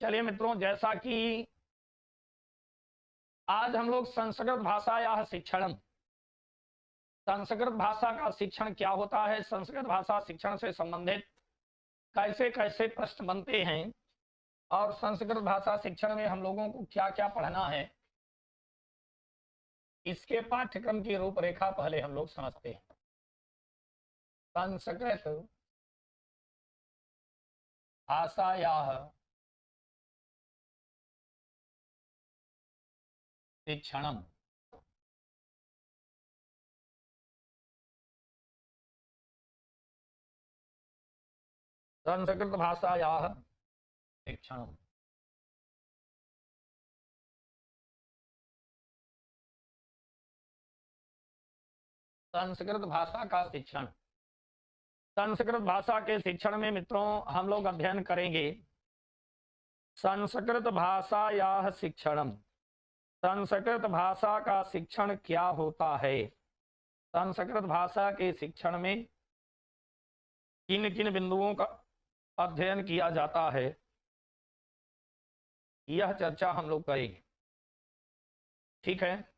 चलिए मित्रों, जैसा कि आज हम लोग संस्कृत भाषा या शिक्षण, संस्कृत भाषा का शिक्षण क्या होता है, संस्कृत भाषा शिक्षण से संबंधित कैसे कैसे प्रश्न बनते हैं और संस्कृत भाषा शिक्षण में हम लोगों को क्या क्या पढ़ना है, इसके पाठ्यक्रम की रूपरेखा पहले हम लोग समझते हैं। संस्कृत भाषायाः शिक्षणम्। संस्कृत भाषायाः शिक्षणम्। संस्कृत भाषा का शिक्षण। संस्कृत भाषा के शिक्षण में मित्रों हम लोग अध्ययन करेंगे संस्कृत भाषा या शिक्षणम। संस्कृत भाषा का शिक्षण क्या होता है, संस्कृत भाषा के शिक्षण में किन किन बिंदुओं का अध्ययन किया जाता है, यह चर्चा हम लोग करेंगे। ठीक है।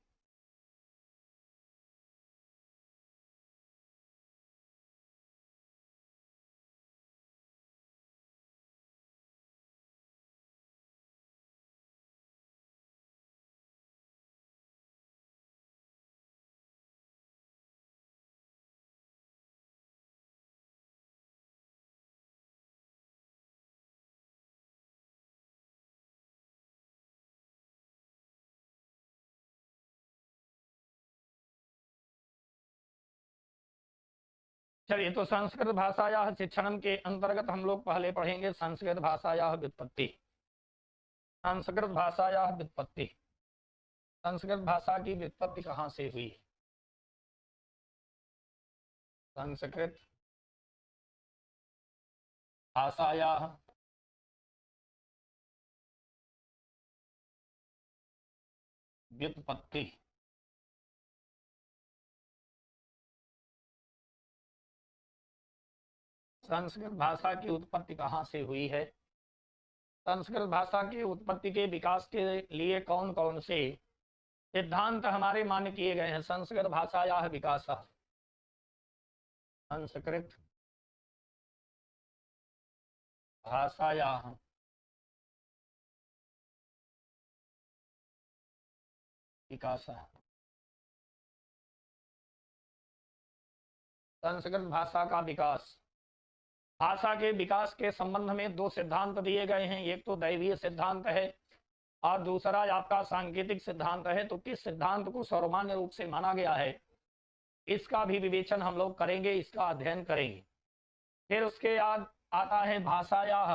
चलिए, तो संस्कृत भाषा या शिक्षण के अंतर्गत हम लोग पहले पढ़ेंगे संस्कृत भाषा या व्युत्पत्ति। संस्कृत भाषा या व्युत्पत्ति, संस्कृत भाषा की व्युत्पत्ति कहाँ से हुई। संस्कृत भाषा या व्युत्पत्ति। संस्कृत भाषा की उत्पत्ति कहाँ से हुई है, संस्कृत भाषा की उत्पत्ति के विकास के लिए कौन कौन से सिद्धांत हमारे मान्य किए गए हैं। संस्कृत भाषा या विकास, संस्कृत भाषा या विकास। संस्कृत भाषा का विकास, भाषा के विकास के संबंध में दो सिद्धांत दिए गए हैं, एक तो दैवीय सिद्धांत है और दूसरा आपका सांकेतिक सिद्धांत है। तो किस सिद्धांत को सर्वमान्य रूप से माना गया है, इसका भी विवेचन हम लोग करेंगे, इसका अध्ययन करेंगे। फिर उसके बाद आता है भाषायाः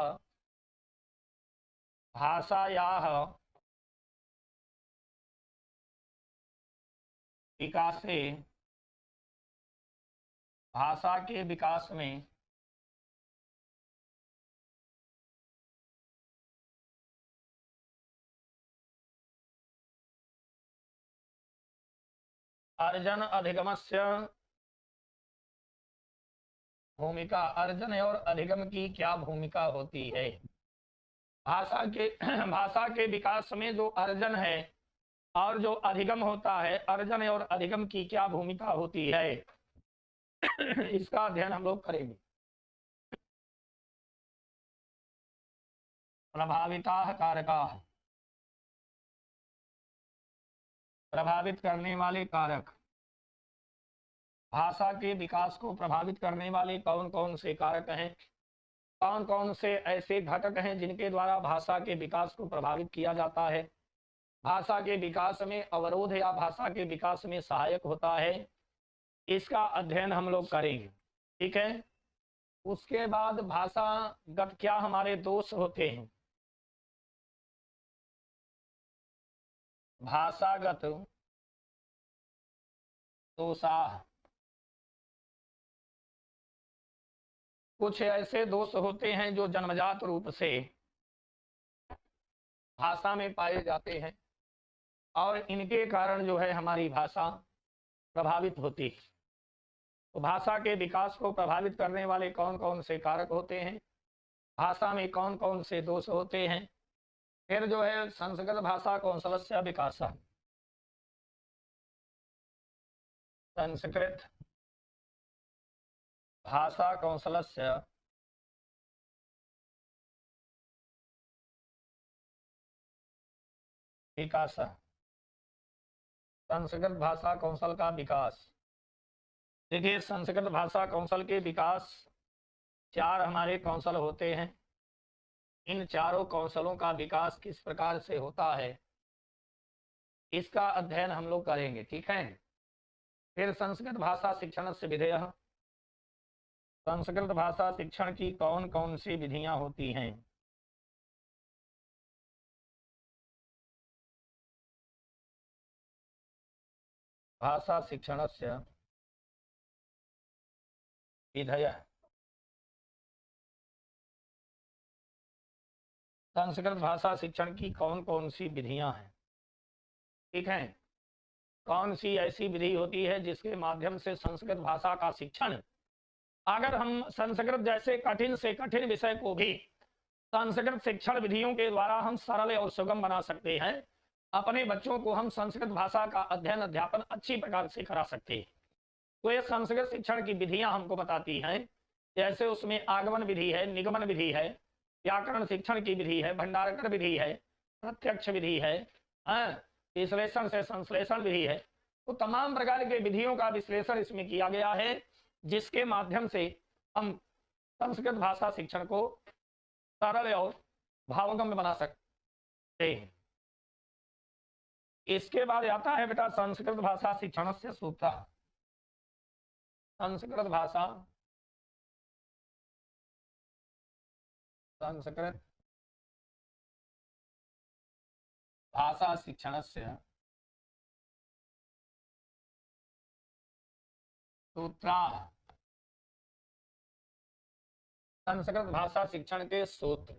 विकासे, भाषा के विकास में अर्जन अधिगमस्य भूमिका, अर्जन और अधिगम की क्या भूमिका होती है। भाषा के विकास में जो अर्जन है और जो अधिगम होता है, अर्जन और अधिगम की क्या भूमिका होती है, इसका अध्ययन हम लोग करेंगे। प्रभाविता कारकाः, प्रभावित करने वाले कारक, भाषा के विकास को प्रभावित करने वाले कौन कौन से कारक हैं, कौन कौन से ऐसे घटक हैं जिनके द्वारा भाषा के विकास को प्रभावित किया जाता है, भाषा के विकास में अवरोध या भाषा के विकास में सहायक होता है, इसका अध्ययन हम लोग करेंगे। ठीक है। उसके बाद भाषागत क्या हमारे दोष होते हैं, भाषागत दोषाः, कुछ ऐसे दोष होते हैं जो जन्मजात रूप से भाषा में पाए जाते हैं और इनके कारण जो है हमारी भाषा प्रभावित होती है। तो भाषा के विकास को प्रभावित करने वाले कौन कौन से कारक होते हैं, भाषा में कौन कौन से दोष होते हैं, फिर जो है संस्कृत भाषा कौशलस्य विकासः, संस्कृत भाषा कौशलस्य विकासः, संस्कृत भाषा कौशल का विकास। देखिए संस्कृत भाषा कौशल के विकास 4 हमारे कौशल होते हैं। इन चारों कौशलों का विकास किस प्रकार से होता है इसका अध्ययन हम लोग करेंगे, ठीक है। फिर संस्कृत भाषा शिक्षण से विधेयः, संस्कृत भाषा शिक्षण की कौन कौन सी विधियां होती हैं। भाषा शिक्षणस्य विधयः, संस्कृत भाषा शिक्षण की कौन कौन सी विधियां हैं, ठीक है। कौन सी ऐसी विधि होती है जिसके माध्यम से संस्कृत भाषा का शिक्षण, अगर हम संस्कृत जैसे कठिन से कठिन विषय को भी संस्कृत शिक्षण विधियों के द्वारा हम सरल और सुगम बना सकते हैं, अपने बच्चों को हम संस्कृत भाषा का अध्ययन अध्यापन अच्छी प्रकार से करा सकते हैं। तो ये संस्कृत शिक्षण की विधियां हमको बताती हैं, जैसे उसमें आगमन विधि है, निगमन विधि है, व्याकरण शिक्षण की विधि है, भंडारकर विधि है, प्रत्यक्ष विधि है, विश्लेषण से संश्लेषण विधि है। तो तमाम प्रकार के विधियों का विश्लेषण इसमें किया गया है, जिसके माध्यम से हम संस्कृत भाषा शिक्षण को सरल और भावगम्य बना सकते हैं। इसके बाद आता है बेटा संस्कृत भाषा शिक्षण से सूत्र। संस्कृत भाषा शिक्षण से सूत्र। संस्कृत भाषा शिक्षण के सूत्र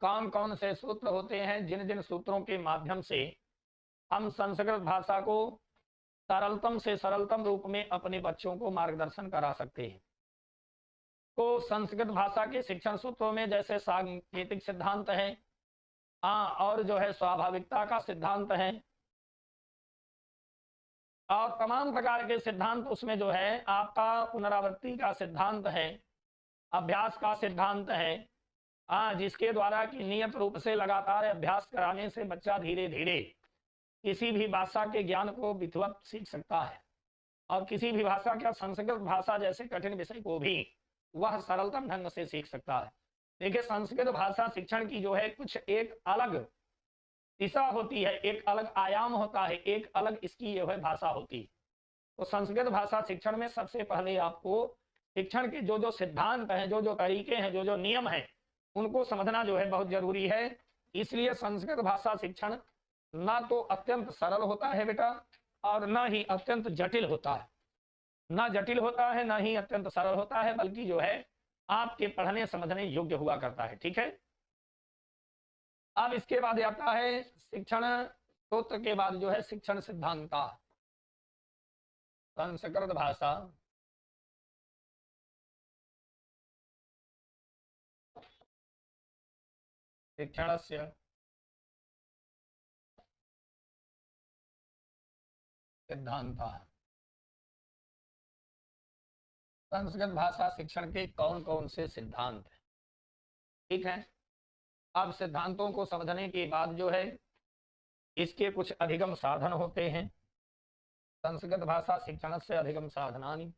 कौन कौन से सूत्र होते हैं, जिन जिन सूत्रों के माध्यम से हम संस्कृत भाषा को सरलतम से सरलतम रूप में अपने बच्चों को मार्गदर्शन करा सकते हैं। तो संस्कृत भाषा के शिक्षण सूत्रों में जैसे सांकेतिक सिद्धांत है, और जो है स्वाभाविकता का सिद्धांत है, और तमाम प्रकार के सिद्धांत उसमें जो है आपका पुनरावृत्ति का सिद्धांत है, अभ्यास का सिद्धांत है, जिसके द्वारा कि नियत रूप से लगातार अभ्यास कराने से बच्चा धीरे धीरे किसी भी भाषा के ज्ञान को विधिवत सीख सकता है, और किसी भी भाषा क्या संस्कृत भाषा जैसे कठिन विषय को भी वह सरलतम ढंग से सीख सकता है। देखिए संस्कृत भाषा शिक्षण की जो है कुछ एक अलग दिशा होती है, एक अलग आयाम होता है, एक अलग इसकी जो है भाषा होती है। तो संस्कृत भाषा शिक्षण में सबसे पहले आपको शिक्षण के जो जो सिद्धांत हैं, जो जो तरीके हैं, जो जो नियम हैं, उनको समझना जो है बहुत जरूरी है। इसलिए संस्कृत भाषा शिक्षण ना तो अत्यंत सरल होता है बेटा, और ना ही अत्यंत जटिल होता है, ना जटिल होता है ना ही अत्यंत सरल होता है, बल्कि जो है आपके पढ़ने समझने योग्य हुआ करता है, ठीक है। अब इसके बाद आता है शिक्षण सूत्र के बाद जो है शिक्षण सिद्धांत का। संस्कृत भाषा शिक्षण से सिद्धांत। संस्कृत भाषा शिक्षण के कौन कौन से सिद्धांत हैं, ठीक है। अब सिद्धांतों को समझने के बाद जो है इसके कुछ अधिगम साधन होते हैं। संस्कृत भाषा शिक्षण से अधिगम साधनानि।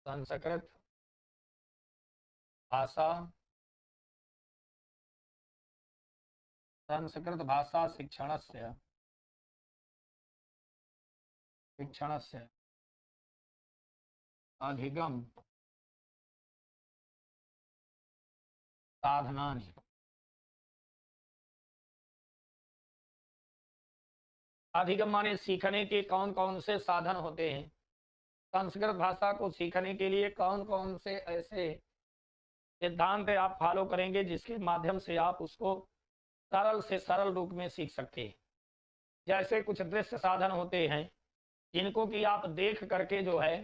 संस्कृत भाषा शिक्षण से अधिगम साधनानि। अधिगम माने सीखने के कौन कौन से साधन होते हैं, संस्कृत भाषा को सीखने के लिए कौन कौन से ऐसे सिद्धांत आप फॉलो करेंगे जिसके माध्यम से आप उसको सरल से सरल रूप में सीख सकते हैं। जैसे कुछ दृश्य साधन होते हैं जिनको कि आप देख करके जो है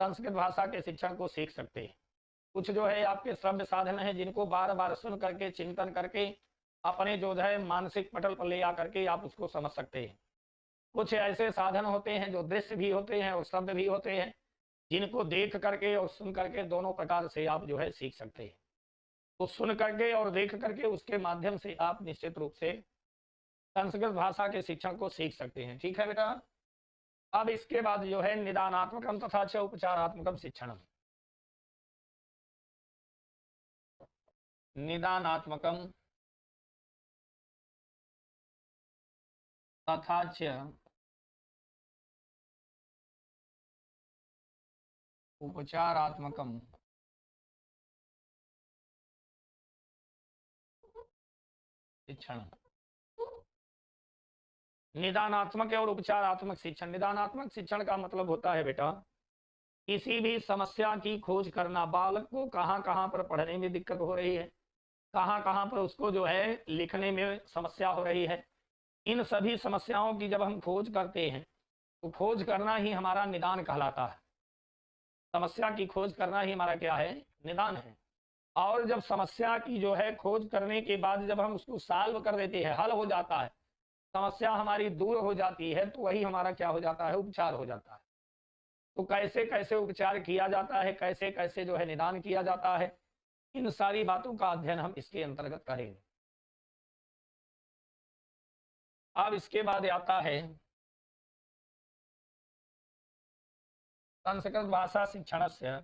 संस्कृत भाषा के शिक्षण को सीख सकते हैं। कुछ जो है आपके श्रव्य साधन है जिनको बार बार सुन करके चिंतन करके अपने जो है मानसिक पटल पर ले आकर के आप उसको समझ सकते हैं। कुछ ऐसे साधन होते हैं जो दृश्य भी होते हैं और शब्द भी होते हैं, जिनको देख करके और सुन करके दोनों प्रकार से आप जो है सीख सकते हैं। तो सुन करके और देख करके उसके माध्यम से आप निश्चित रूप से संस्कृत भाषा के शिक्षण को सीख सकते हैं। ठीक है बेटा। अब इसके बाद जो है निदानात्मकम तथा च उपचारात्मकम शिक्षणम। निदानात्मकम तथा च उपचारात्मकम शिक्षण। निदानात्मक और उपचारात्मक शिक्षण। निदानात्मक शिक्षण का मतलब होता है बेटा किसी भी समस्या की खोज करना। बालक को कहाँ कहाँ पर पढ़ने में दिक्कत हो रही है, कहाँ कहाँ पर उसको जो है लिखने में समस्या हो रही है, इन सभी समस्याओं की जब हम खोज करते हैं तो खोज करना ही हमारा निदान कहलाता है। समस्या की खोज करना ही हमारा क्या है, निदान है। और जब समस्या की जो है खोज करने के बाद जब हम उसको सॉल्व कर देते हैं, हल हो जाता है, समस्या हमारी दूर हो जाती है, तो वही हमारा क्या हो जाता है, उपचार हो जाता है। तो कैसे कैसे उपचार किया जाता है, कैसे कैसे जो है निदान किया जाता है, इन सारी बातों का अध्ययन हम इसके अंतर्गत करेंगे। अब इसके बाद आता है संस्कृत भाषा शिक्षणस्य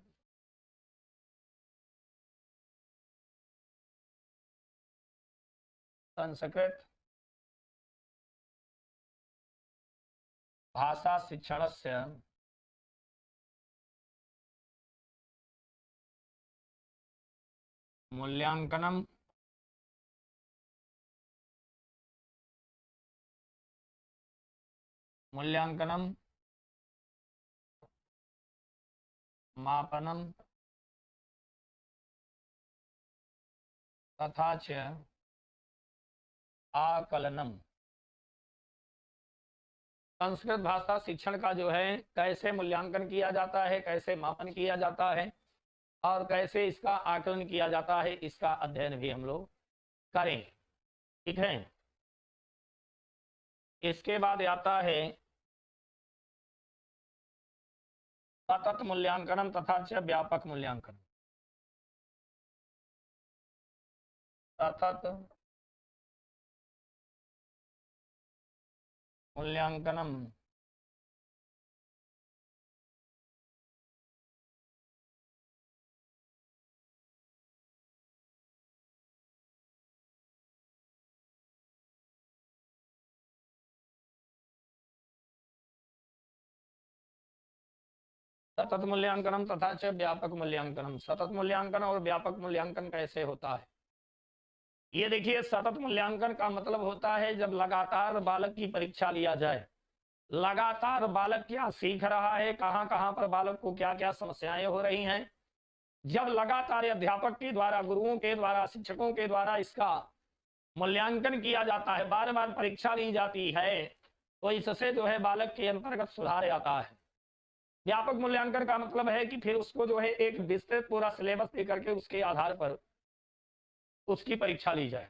संस्कृत भाषा शिक्षणस्य मूल्यांकनम मूल्यांकनम मापनम तथा च आकलनम। संस्कृत भाषा शिक्षण का जो है कैसे मूल्यांकन किया जाता है, कैसे मापन किया जाता है और कैसे इसका आकलन किया जाता है, इसका अध्ययन भी हम लोग करेंगे। ठीक है। इसके बाद आता है सतत मूल्यांकन तथा च व्यापक मूल्यांकन। सतत मूल्यांकनम सतत मूल्यांकन तथा च व्यापक मूल्यांकन। सतत मूल्यांकन और व्यापक मूल्यांकन कैसे होता है, ये देखिए। सतत मूल्यांकन का मतलब होता है जब लगातार बालक की परीक्षा लिया जाए, लगातार बालक क्या सीख रहा है, कहां कहां पर बालक को क्या क्या समस्याएं हो रही हैं, जब लगातार अध्यापक के द्वारा, गुरुओं के द्वारा, शिक्षकों के द्वारा इसका मूल्यांकन किया जाता है, बार बार परीक्षा ली जाती है, तो इससे जो है बालक के अंतर्गत सुधार आता है। व्यापक मूल्यांकन का मतलब है कि फिर उसको जो है एक विस्तृत पूरा सिलेबस देकर के उसके आधार पर उसकी परीक्षा ली जाए।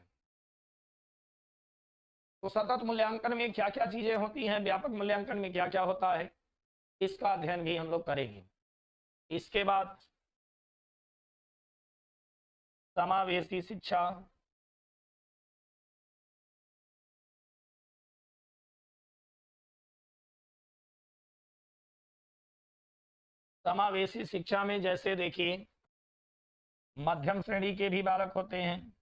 तो सतत मूल्यांकन में क्या क्या चीजें होती हैं, व्यापक मूल्यांकन में क्या क्या होता है, इसका अध्ययन भी हम लोग करेंगे। इसके बाद समावेशी शिक्षा, समावेशी शिक्षा में जैसे देखिए मध्यम श्रेणी के भी बालक होते हैं,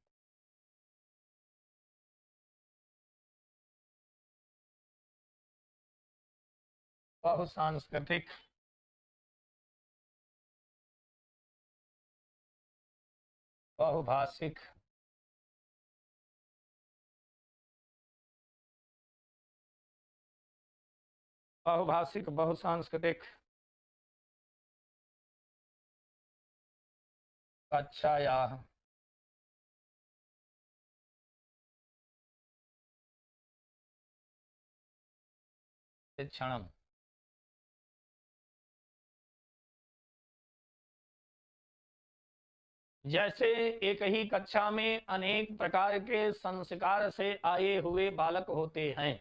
बहुसांस्कृतिक, बहुभाषिक, बहुभाषिक बहुसांस्कृतिक कक्षा या शिक्षणम। जैसे एक ही कक्षा में अनेक प्रकार के संस्कार से आए हुए बालक होते हैं,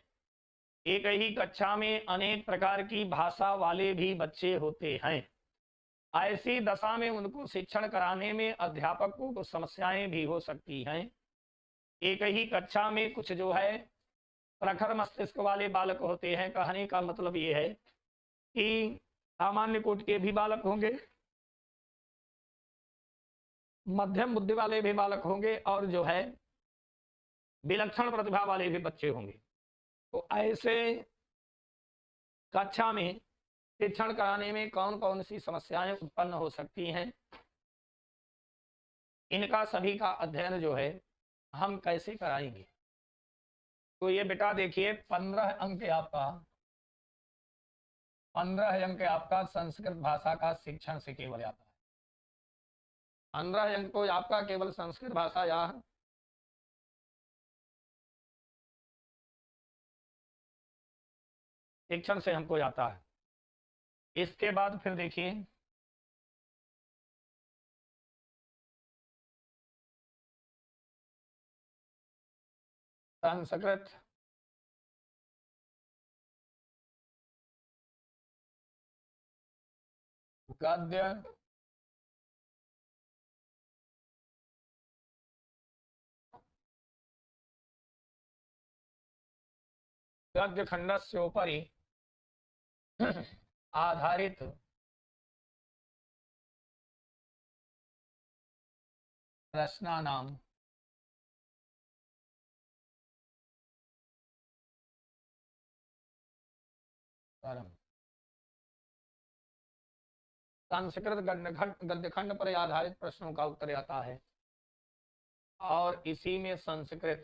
एक ही कक्षा में अनेक प्रकार की भाषा वाले भी बच्चे होते हैं। ऐसी दशा में उनको शिक्षण कराने में अध्यापकों को समस्याएं भी हो सकती हैं। एक ही कक्षा में कुछ जो है प्रखर मस्तिष्क वाले बालक होते हैं। कहने का मतलब ये है कि सामान्य कोटि के भी बालक होंगे, मध्यम बुद्धि वाले भी बालक होंगे, और जो है विलक्षण प्रतिभा वाले भी बच्चे होंगे। तो ऐसे कक्षा में शिक्षण कराने में कौन कौन सी समस्याएं उत्पन्न हो सकती हैं, इनका सभी का अध्ययन जो है हम कैसे कराएंगे। तो ये बेटा देखिए 15 अंक आपका संस्कृत भाषा का शिक्षण से केवल आता है। 15 अंक तो आपका केवल संस्कृत भाषा या शिक्षण से हमको आता है। इसके बाद फिर देखिए संस्कृत गद्य गद्य खंडस्योपरि आधारित रचनानां परम संस्कृत गद्यखंड पर आधारित प्रश्नों का उत्तर आता है, और इसी में संस्कृत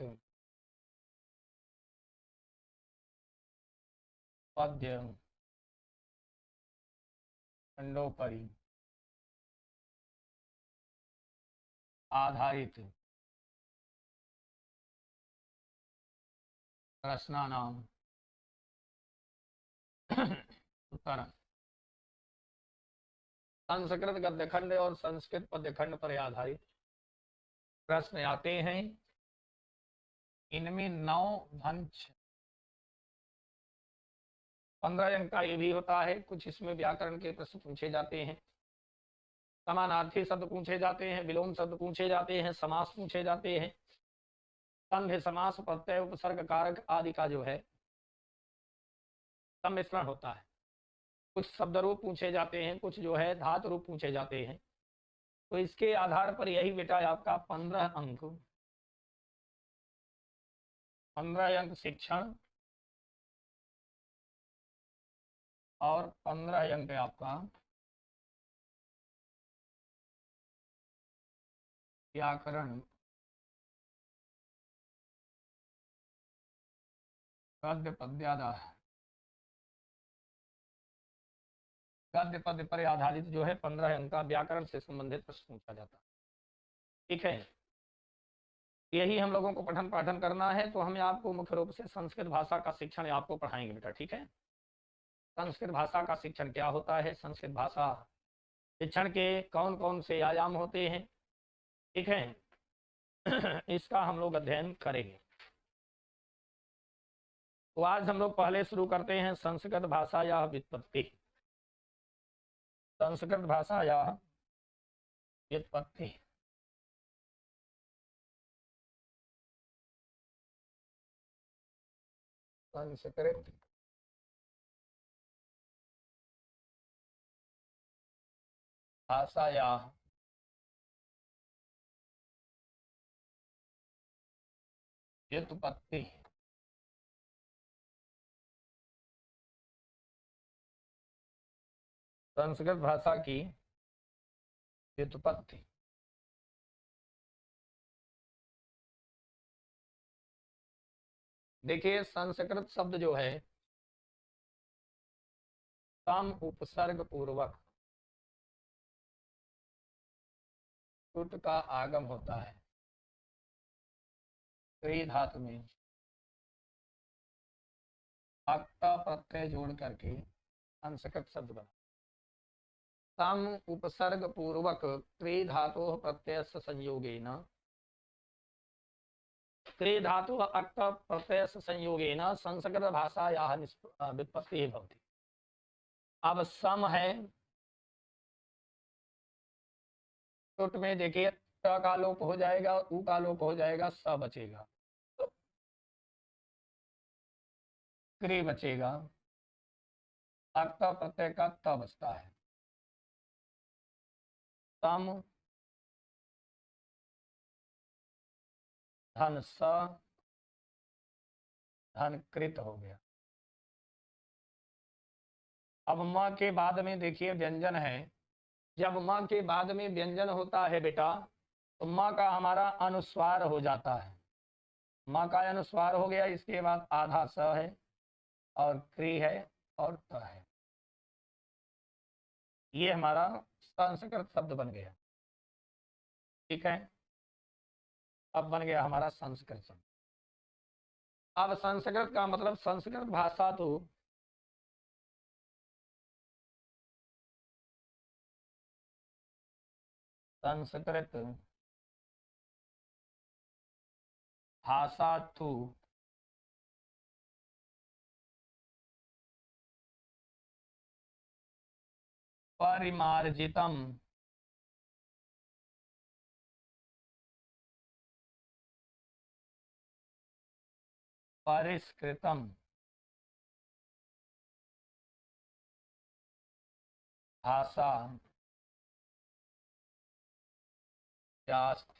पद्य खंडोपरि आधारित रचनानां उत्तर। संस्कृत गद्यखंड और संस्कृत पद्यखंड पर आधारित प्रश्न आते हैं। इनमें 9 भंच 15 अंक का ये भी होता है। कुछ इसमें व्याकरण के प्रश्न पूछे जाते हैं, समानार्थी शब्द पूछे जाते हैं, विलोम शब्द पूछे जाते हैं, समास पूछे जाते हैं, संधि समास प्रत्यय उपसर्ग कारक आदि का जो है सम्मिश्रण होता है। कुछ शब्द रूप पूछे जाते हैं, कुछ जो है धातु रूप पूछे जाते हैं। तो इसके आधार पर यही बेटा आपका 15 अंक शिक्षण और 15 अंक आपका व्याकरण गद्य पद्य पर आधारित जो है 15 अंक का व्याकरण से संबंधित प्रश्न पूछा जाता है। ठीक है, यही हम लोगों को पठन पाठन करना है। तो हमें आपको मुख्य रूप से संस्कृत भाषा का शिक्षण आपको पढ़ाएंगे बेटा। ठीक है, संस्कृत भाषा का शिक्षण क्या होता है, संस्कृत भाषा शिक्षण के कौन कौन से आयाम होते हैं, ठीक है, इसका हम लोग अध्ययन करेंगे। तो आज हम लोग पहले शुरू करते हैं संस्कृत भाषा या व्युत्पत्ति। संस्कृत भाषा या व्युत्पत्ति। संस्कृत भाषा या व्युत्पत्ति। संस्कृत भाषा की व्युत्पत्ति। देखिए संस्कृत शब्द जो है सम उपसर्ग पूर्वक टुट का आगम होता है। क्री धातु में अक्ता प्रत्यय जोड़ करके संस्कृत शब्द बना। सम उपसर्ग पूर्वक क्री धातु प्रत्यय संयोगेन, क्री धातु अक्त प्रत्यय संयोगेन संस्कृत भाषायाः व्युत्पत्तिः भवति। अब सम है, टुट में देखिए ट का लोप हो जाएगा, उ का लोप हो जाएगा, स बचेगा, क्री बचेगा, अक्त प्रत्यय का त बचता है। सम धन स धन कृत हो गया। अब म के बाद में देखिए व्यंजन है, जब म के बाद में व्यंजन होता है बेटा तो म का हमारा अनुस्वार हो जाता है। म का अनुस्वार हो गया, इसके बाद आधा स है और क्री है और त है। ये हमारा संस्कृत शब्द बन गया। ठीक है, अब बन गया हमारा संस्कृत शब्द। अब संस्कृत का मतलब संस्कृत भाषा तो संस्कृत भाषा तो परिमार्जितम परिष्कृतम भाषा यास्ति।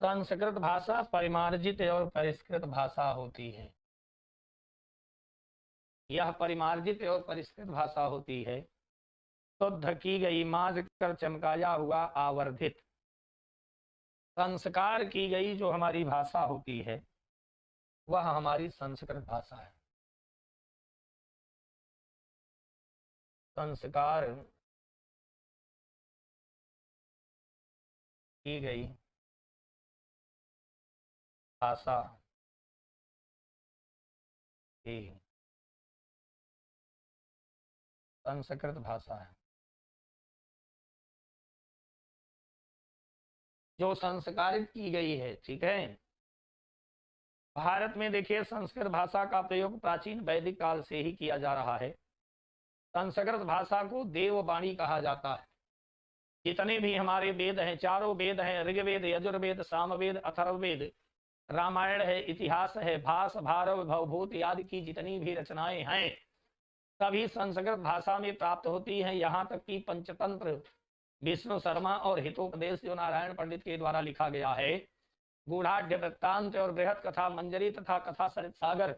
संस्कृत भाषा परिमार्जित और परिष्कृत भाषा होती है। यह परिमार्जित और परिष्कृत भाषा होती है। शुद्ध की गई, माज कर चमकाया हुआ, आवर्धित संस्कार की गई जो हमारी भाषा होती है वह हमारी संस्कृत भाषा है। संस्कार की गई भाषा ही संस्कृत भाषा है। जो संस्कारित की गई है, ठीक है। भारत में देखिए संस्कृत भाषा का प्रयोग प्राचीन वैदिक काल से ही किया जा रहा है। संस्कृत भाषा को देववाणी कहा जाता है। जितने भी हमारे वेद हैं, चारों वेद हैं, ऋग्वेद, यजुर्वेद, सामवेद, अथर्ववेद, रामायण है, इतिहास है, भास, भारव, भवभूत आदि की जितनी भी रचनाएं हैं सभी संस्कृत भाषा में प्राप्त होती हैं। यहाँ तक कि पंचतंत्र विष्णु शर्मा और हितोपदेश जो नारायण पंडित के द्वारा लिखा गया है, गूढ़ाढ्य वृत्तांत और बृहत कथा मंजरी तथा कथा सरित सागर,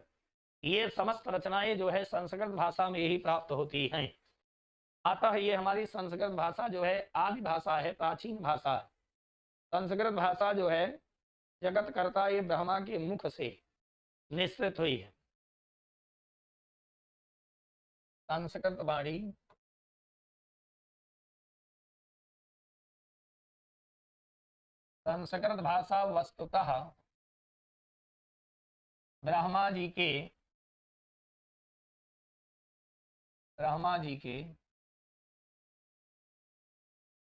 ये समस्त रचनाएं जो है संस्कृत भाषा में ही प्राप्त होती हैं। अतः ये हमारी संस्कृत भाषा जो है आदि भाषा है, प्राचीन भाषा है। संस्कृत भाषा जो है जगत कर्ता ये ब्रह्मा के मुख से निश्चित हुई है। संस्कृत वाणी संस्कृत भाषा वस्तुतः ब्रह्मा जी के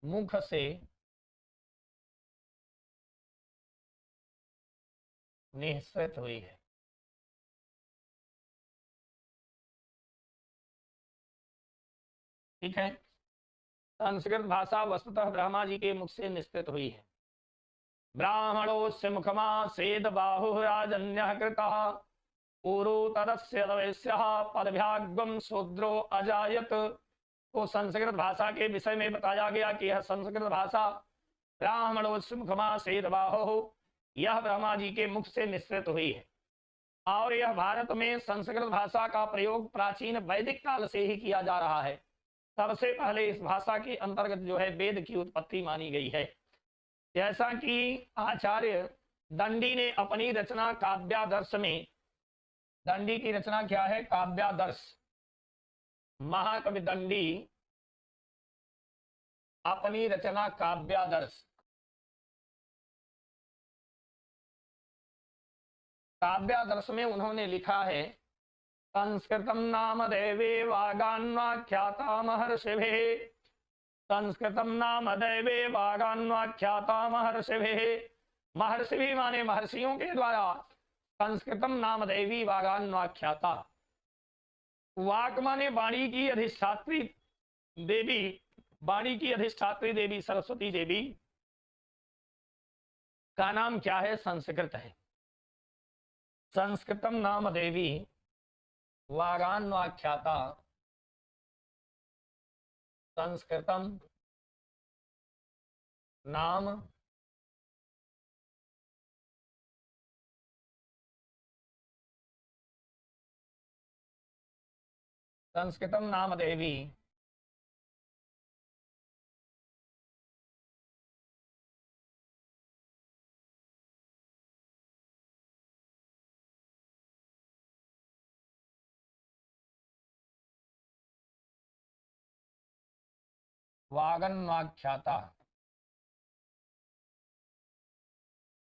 मुख से निश्चित हुई है। ठीक है, संस्कृत भाषा वस्तुतः ब्रह्मा जी के मुख से निश्चित हुई है। ब्राह्मणोस्य मुखमासेद बाहुराजन्यः कृतः पूर्वोत्तरस्य रवैस्यः पदभ्यागम शूद्रो अजायत। तो संस्कृत भाषा के विषय में बताया गया कि यह संस्कृत भाषा ब्राह्मणोस्य मुखमासेद बाहुः, यह ब्रह्मा जी के मुख से निश्चित हुई है। और यह भारत में संस्कृत भाषा का प्रयोग प्राचीन वैदिक काल से ही किया जा रहा है। सबसे पहले इस भाषा के अंतर्गत जो है वेद की उत्पत्ति मानी गई है। जैसा कि आचार्य दंडी ने अपनी रचना काव्यादर्श में, दंडी की रचना क्या है? काव्यादर्श। महाकवि दंडी अपनी रचना काव्यादर्श काव्यादर्श में उन्होंने लिखा है, संस्कृतम नाम देवे वागान्वाख्याता महर्षिभिः, संस्कृतम नाम दैवे वागान्वाख्याता महर्षिभिः। महर्षि माने महर्षियों के द्वारा, संस्कृतम नाम देवी वागान्वाख्याता। वाक माने वाणी की अधिष्ठात्री देवी, वाणी की अधिष्ठात्री देवी सरस्वती देवी का नाम क्या है? संस्कृत है। संस्कृतम नाम देवी वागान्वाख्याता, संस्कृतम नाम संस्कृतम नाम देवी वागन्वाख्याता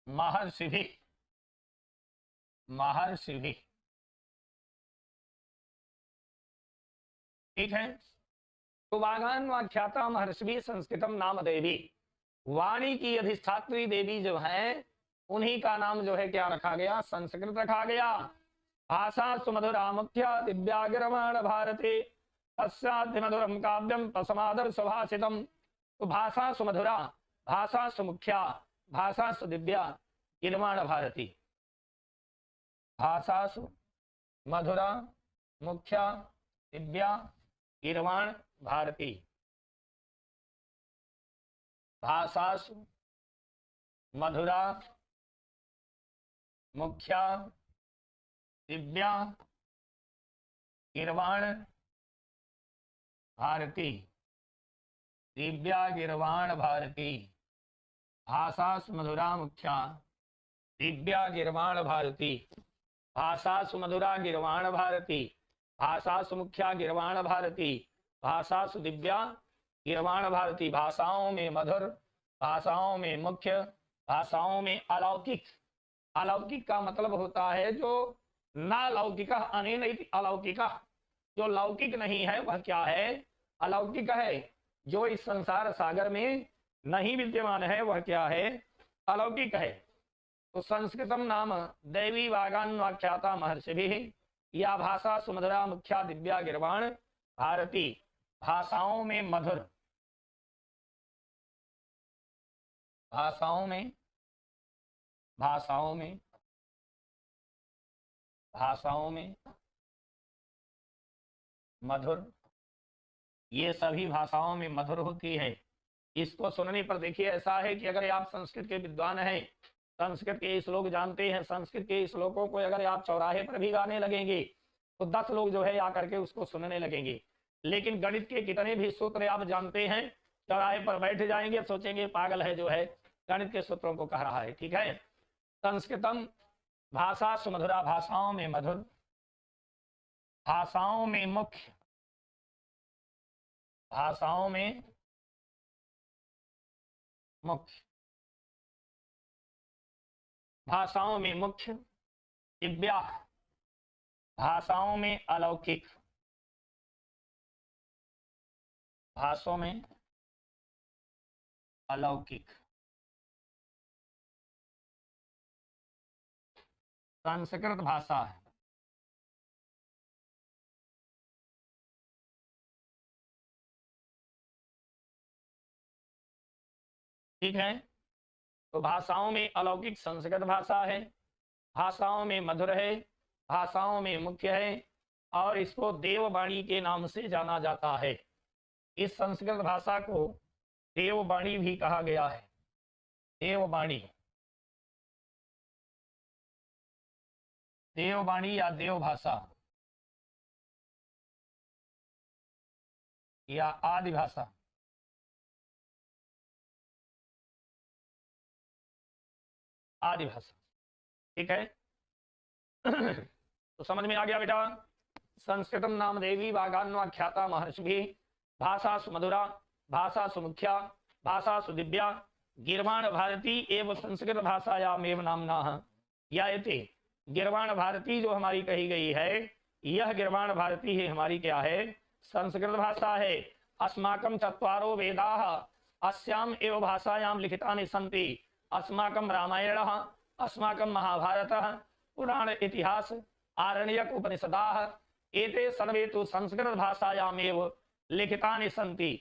महर्षिभिः, महर्षिभिः। ठीक है। तो वागान्वाख्याता महर्षि संस्कृतम नाम देवी, वाणी की अधिष्ठात्री देवी जो है उन्हीं का नाम जो है क्या रखा गया? संस्कृत रखा गया। भाषा सुमधुरा मुख्या दिव्यागिरमाण भारते, तस्याद्य मधुरम काव्यम तस्मादर सुभाषितम। तो भाषा सुमधुरा, भाषा सुमुख्या, भाषा सुदिव्या गिरमाण भारती, भाषा सुमधुरा मुख्या दिव्या गिरवाण भारती, भाषासु मधुरा मुख्या दिव्या गिरवाण भारती, दिव्या गिरवाण भारती, भाषासु मधुरा मुख्या दिव्या गिरवाण भारती, भाषासु मधुरा गिरवाण भारती, भाषा सुमुख्या गिरवाण भारती, भाषा सुदिव्या गिरवाण भारती। भाषाओं में मधुर, भाषाओं में मुख्य, भाषाओं में अलौकिक। अलौकिक का मतलब होता है जो नालौकिक, अनेन अलौकिक। जो लौकिक नहीं है वह क्या है? अलौकिक है। जो इस संसार सागर में नहीं विद्यमान है वह क्या है? अलौकिक है। तो संस्कृतम नाम दैवी वागान्वाख्याता महर्षिभिः, या भाषा सुमधुरा मुख्या दिव्या गिरवाण भारती, भाषाओं में मधुर, भाषाओं में, भाषाओं में, भाषाओं में मधुर, ये सभी भाषाओं में मधुर होती है। इसको सुनने पर देखिए ऐसा है कि अगर आप संस्कृत के विद्वान हैं, संस्कृत के श्लोक जानते हैं, संस्कृत के श्लोकों को अगर आप चौराहे पर भी गाने लगेंगे तो 10 लोग जो है आकर के उसको सुनने लगेंगे। लेकिन गणित के कितने भी सूत्र आप जानते हैं, चौराहे पर बैठ जाएंगे, सोचेंगे पागल है जो है गणित के सूत्रों को कह रहा है। ठीक है। संस्कृतम भाषा सुमधुरा, भाषाओं में मधुर, भाषाओं में मुख्य, भाषाओं में मुख्य, भाषाओं में मुख्य, दिव्या, भाषाओं में अलौकिक, भाषाओं में अलौकिक। संस्कृत भाषा है। ठीक है। तो भाषाओं में अलौकिक संस्कृत भाषा है, भाषाओं में मधुर है, भाषाओं में मुख्य है, और इसको देववाणी के नाम से जाना जाता है। इस संस्कृत भाषा को देववाणी भी कहा गया है। देववाणी, देववाणी या देव भाषा या आदि भाषा, आदि भाषा। ठीक है। तो समझ में आ गया बेटा। संस्कृतम नाम देवी वागान्वाख्याता महर्षिभिः, भाषा सुमधुरा, भाषा सुमुख्या, भाषा सुदिव्या गिरवाण भारती एवं संस्कृत भाषायामेव नाम्ना ज्ञायते। गिरवाण भारती जो हमारी कही गई है, यह गिरवाण भारती ही हमारी क्या है, संस्कृत भाषा है। अस्माकं चत्वारो वेदाः अस्याम एव भाषायां लिखितानि सन्ति। अस्माकं रामायणः, अस्माकं महाभारतः, पुराण इतिहास, आरण्यक उपनिषदाः एते सर्वे तो संस्कृत भाषायामेव लिखितानि सन्ति।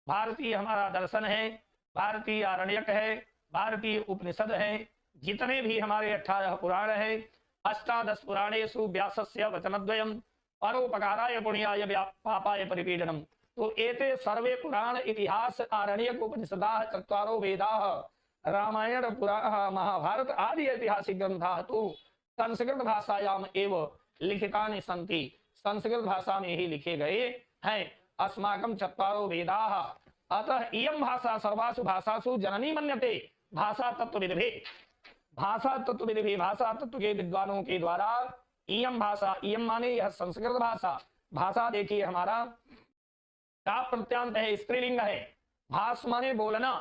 भारतीय हमारा दर्शन है, भारतीय आरण्यक है, भारतीय उपनिषद है, जितने भी हमारे 18 पुराण है, अष्टादश पुराणेषु व्यासस्य वचनद्वयम् परोपकाराय पुण्याय पापाय परिपीडनम्। तो एते सर्वे पुराण इतिहास आरण्यक उपनिषदाः चत्वारो वेदाः रामायण पुराण महाभारत आदि ऐतिहासिक ग्रंथाः तो संस्कृत भाषायाम एव लिखितानि सन्ति। संस्कृत भाषा में ही लिखे गए हैं। अस्माकं चत्वारो वेदाः, अतः इयं भाषा सर्वासु भाषासु जननी मन्यते। भाषा तत्व विदे, भाषा तत्व विदे, भाषा तत्व के विद्वानों के द्वारा इयम भाषा, इयम माने यह संस्कृत भाषा। भाषा देखिए हमारा का प्रत्यांत है, स्त्रीलिंग है। भाष माने बोलना,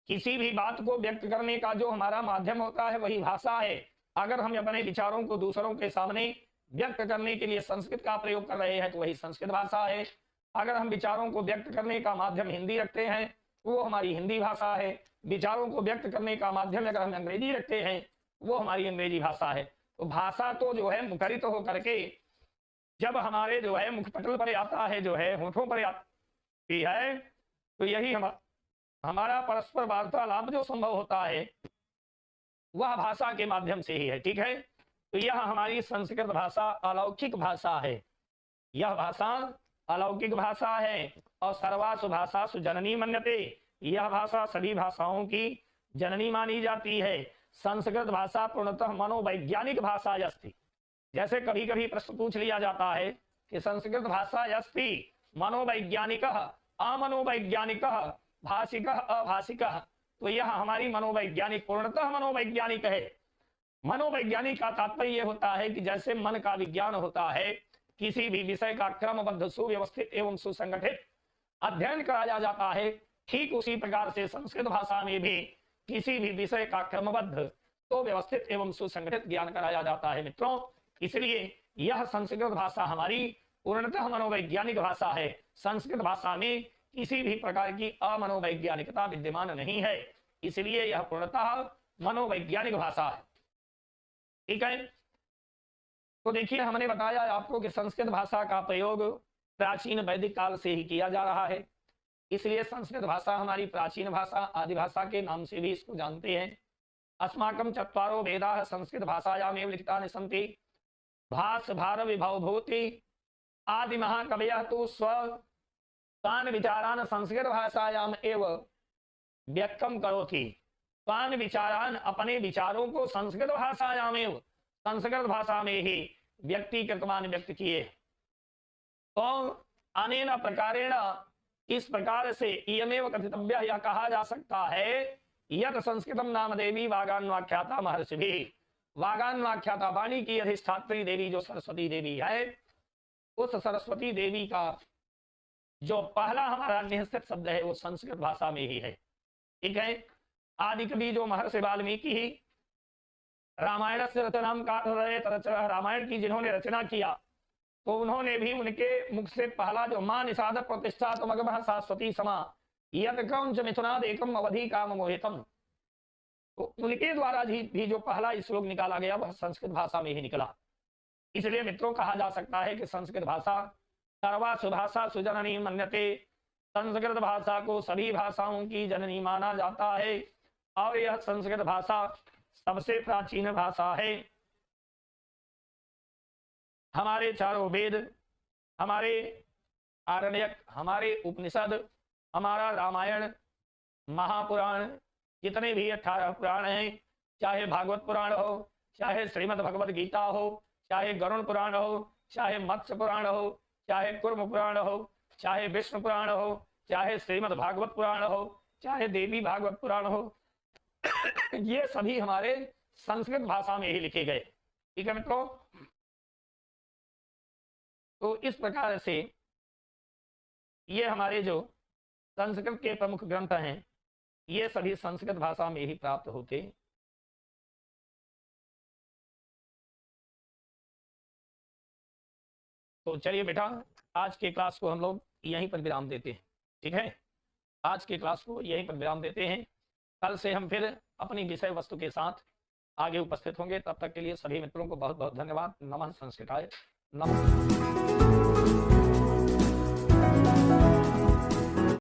किसी भी बात को व्यक्त करने का जो हमारा माध्यम होता है वही भाषा है। अगर हम अपने विचारों को दूसरों के सामने व्यक्त करने के लिए संस्कृत का प्रयोग कर रहे हैं तो वही संस्कृत भाषा है। अगर हम विचारों को व्यक्त करने का माध्यम हिंदी रखते हैं तो वो हमारी हिंदी भाषा है। विचारों को व्यक्त करने का माध्यम अगर हम अंग्रेजी रखते हैं वो हमारी अंग्रेजी भाषा है। तो भाषा तो जो है मुखरित होकर के जब हमारे जो है मुखपटल पर आता है, जो है होठों पर आती है, तो यही हमारा परस्पर वार्तालाप जो संभव होता है वह भाषा के माध्यम से ही है। ठीक है, तो यह हमारी संस्कृत भाषा अलौकिक भाषा है। यह भाषा अलौकिक भाषा है और सर्वासु भाषासु जननी मन्यते। यह भाषा सभी भाषाओं की जननी मानी जाती है। संस्कृत भाषा पूर्णतः मनोवैज्ञानिक भाषा अस्ति। जैसे कभी कभी प्रश्न पूछ लिया जाता है कि संस्कृत भाषा अस्ति मनोवैज्ञानिक अमनोवैज्ञानिक भाषिक अभाषिक, तो यह हमारी मनोवैज्ञानिक पूर्णतः मनोवैज्ञानिक है। मनोवैज्ञानिक का तात्पर्य होता है कि जैसे मन का विज्ञान होता है, किसी भी विषय का क्रमबद्ध सुव्यवस्थित एवं सुसंगठित अध्ययन कराया जाता है, ठीक उसी प्रकार से संस्कृत भाषा में भी किसी भी विषय का क्रमबद्ध तो व्यवस्थित एवं सुसंगठित ज्ञान कराया जाता है। मित्रों, इसलिए यह संस्कृत भाषा हमारी पूर्णतः मनोवैज्ञानिक भाषा है। संस्कृत भाषा में किसी भी प्रकार की अमनोवैज्ञानिकता विद्यमान नहीं है, इसलिए यह पूर्णतः मनोवैज्ञानिक भाषा है। ठीक है, तो देखिए हमने बताया आपको कि संस्कृत भाषा का प्रयोग प्राचीन वैदिक काल से ही किया जा रहा है, इसलिए संस्कृत भाषा हमारी प्राचीन भाषा आदि भाषा के नाम से भी इसको जानते हैं। अस्माकं चत्वारो वेदाः संस्कृत भाषायामेव लिखितानि सन्ति। भास भार विभव भूति आदि महाकवयः तु स्वान विचारान संस्कृत भाषायाम एव व्यक्तम करोति। स्वान विचारान, अपने विचारों को संस्कृत भाषायाम एव, संस्कृत भाषा में ही व्यक्तिकृतमान व्यक्त किए। तो अनेन प्रकारेण, इस प्रकार से इयमेव कथितव्य, यह कहा जा सकता है यत संस्कृतम नाम देवी वागान्वाख्याता महर्षिभिः। वागान्वाख्याता वाणी की अधिष्ठात्री देवी जो सरस्वती देवी है, उस सरस्वती देवी का जो पहला हमारा निश्चित शब्द है वो संस्कृत भाषा में ही है। ठीक है, आदि कवि जो महर्षि वाल्मीकि ही रामायण से रचना रामायण की जिन्होंने रचना किया, तो उन्होंने भी उनके मुख से पहला जो मां निषाद प्रतिष्ठा तो मगमः शाश्वती समा यद क्रौंच मिथुनाद एकम अवधि काम मोहितम, तो उनके द्वारा भी जो पहला श्लोक निकाला गया वह संस्कृत भाषा में ही निकला। इसलिए मित्रों कहा जा सकता है कि संस्कृत भाषा सर्वासु भाषासु जननी मन्यते। संस्कृत भाषा को सभी भाषाओं की जननी माना जाता है और यह संस्कृत भाषा सबसे प्राचीन भाषा है। हमारे चारों वेद, हमारे आरण्यक, हमारे उपनिषद, हमारा रामायण, महापुराण, जितने भी 18 पुराण हैं, चाहे भागवत पुराण हो, चाहे श्रीमद् भगवद गीता हो, चाहे गरुण पुराण हो, चाहे मत्स्य पुराण हो, चाहे कुर्म पुराण हो, चाहे विष्णु पुराण हो, चाहे श्रीमद् भागवत पुराण हो, चाहे देवी भागवत पुराण हो, ये सभी हमारे संस्कृत भाषा में ही लिखे गए। ठीक है मित्रों, तो इस प्रकार से ये हमारे जो संस्कृत के प्रमुख ग्रंथ हैं ये सभी संस्कृत भाषा में ही प्राप्त होते तो चलिए बेटा, आज के क्लास को हम लोग यहीं पर विराम देते हैं। ठीक है, आज के क्लास को यहीं पर विराम देते हैं। कल से हम फिर अपनी विषय वस्तु के साथ आगे उपस्थित होंगे। तब तक के लिए सभी मित्रों को बहुत बहुत धन्यवाद। नमः संस्कृताय। नमः।